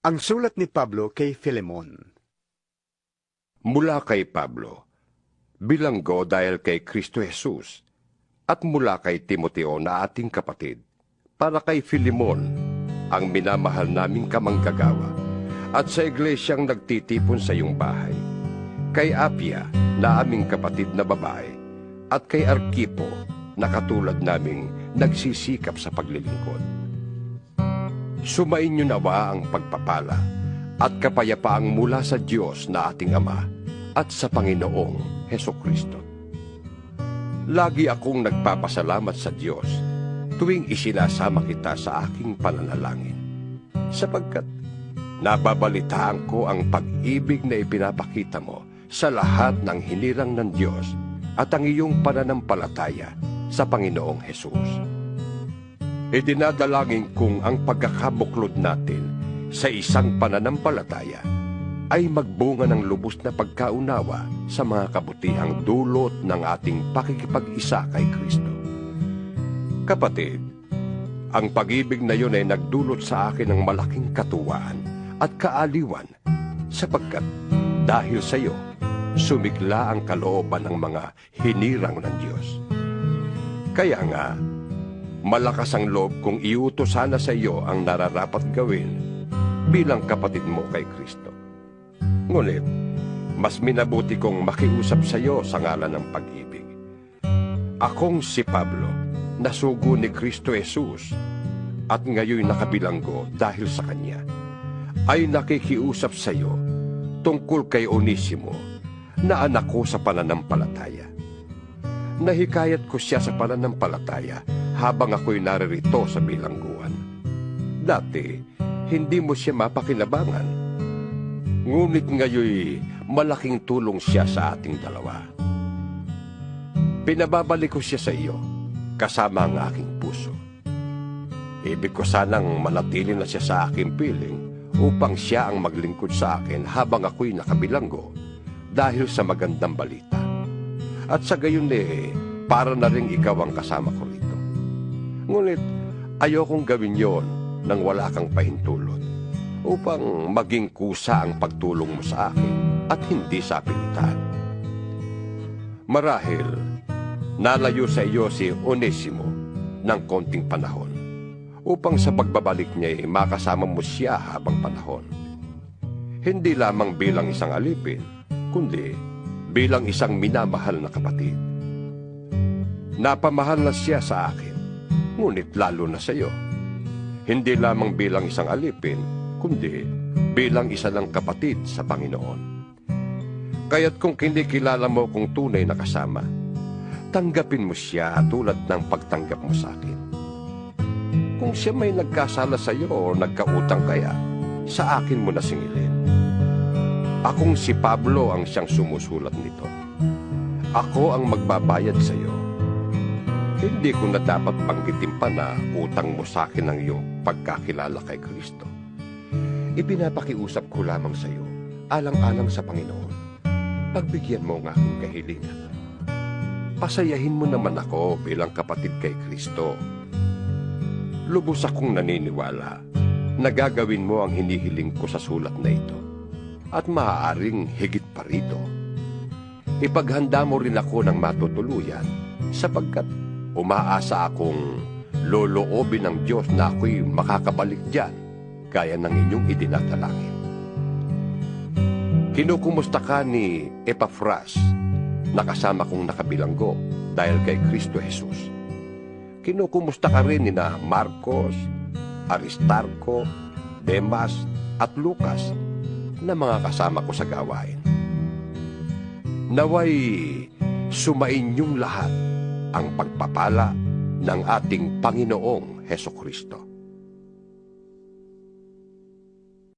Ang sulat ni Pablo kay Filemon. Mula kay Pablo, bilanggo dahil kay Kristo Jesus, at mula kay Timoteo na ating kapatid, para kay Filemon, ang minamahal naming kamanggagawa, at sa iglesyang nagtitipon sa iyong bahay, kay Apia na aming kapatid na babae, at kay Arkipo na katulad naming nagsisikap sa paglilingkod. Sumainyo nawa ang pagpapala at kapayapaang mula sa Diyos na ating Ama at sa Panginoong Hesukristo. Lagi akong nagpapasalamat sa Diyos tuwing isinasama kita sa aking pananalangin, sapagkat nababalitaan ko ang pag-ibig na ipinapakita mo sa lahat ng hinirang ng Diyos at ang iyong pananampalataya sa Panginoong Hesus. Idinadalangin kong ang pagkakabuklod natin sa isang pananampalataya ay magbunga ng lubos na pagkaunawa sa mga kabutihang dulot ng ating pakikipag-isa kay Kristo. Kapatid, ang pag-ibig na yun ay nagdulot sa akin ng malaking katuwaan at kaaliwan, sapagkat dahil sa iyo, sumigla ang kalooban ng mga hinirang ng Diyos. Kaya nga, malakas ang loob kong iutos sana sa iyo ang nararapat gawin bilang kapatid mo kay Kristo. Ngunit, mas minabuti kong makiusap sa iyo sa ngalan ng pag-ibig. Akong si Pablo, nasugo ni Kristo Jesus, at ngayon nakabilanggo dahil sa Kanya, ay nakikiusap sa iyo tungkol kay Onesimo, na anak ko sa pananampalataya. Nahikayat ko siya sa pananampalataya habang ako'y naririto sa bilangguan. Dati, hindi mo siya mapakinabangan. Ngunit ngayoy malaking tulong siya sa ating dalawa. Pinababalik ko siya sa iyo, kasama ang aking puso. Ibig ko sanang manatili na siya sa aking piling upang siya ang maglingkod sa akin habang ako'y nakabilanggo dahil sa magandang balita. At sa gayon para na rin ikaw ang kasama ko rito. Ngunit ayokong gawin yon nang wala kang pahintulot, upang maging kusa ang pagtulong mo sa akin at hindi sa pilitan. Marahil, nalayo sa iyo si Onesimo ng konting panahon, upang sa pagbabalik niya makasama mo siya habang panahon. Hindi lamang bilang isang alipin, kundi bilang isang minamahal na kapatid. Napamahal na siya sa akin, ngunit lalo na sa iyo. Hindi lamang bilang isang alipin, kundi bilang isa ng kapatid sa Panginoon. Kaya't kung kinikilala mo kung tunay na kasama, tanggapin mo siya tulad ng pagtanggap mo sa akin. Kung siya may nagkasala sa iyo o nagkautang kaya, sa akin mo na singilin. Akong si Pablo ang siyang sumusulat nito. Ako ang magbabayad sa iyo. Hindi ko na dapat banggitin pa na utang mo sa akin ang iyong pagkakilala kay Kristo. Ipinapakiusap ko lamang sa iyo, alang-alang sa Panginoon. Pagbigyan mo ang aking kahilingan. Pasayahin mo naman ako bilang kapatid kay Kristo. Lubos akong naniniwala na gagawin mo ang hinihiling ko sa sulat na ito, at maaaring higit pa rito. Ipaghanda mo rin ako ng matutuluyan, sapagkat umaasa akong loloobin ng Diyos na ako'y makakabalik diyan, gaya ng inyong idinadalangin. Kinukumusta ka ni Epafras, na kasama kong nakabilanggo dahil kay Kristo Jesus. Kinukumusta ka rin ni na Marcos, Aristarco, Demas, at Lucas, na mga kasama ko sa gawain. Naway sumain niyong lahat ang pagpapala ng ating Panginoong Hesukristo.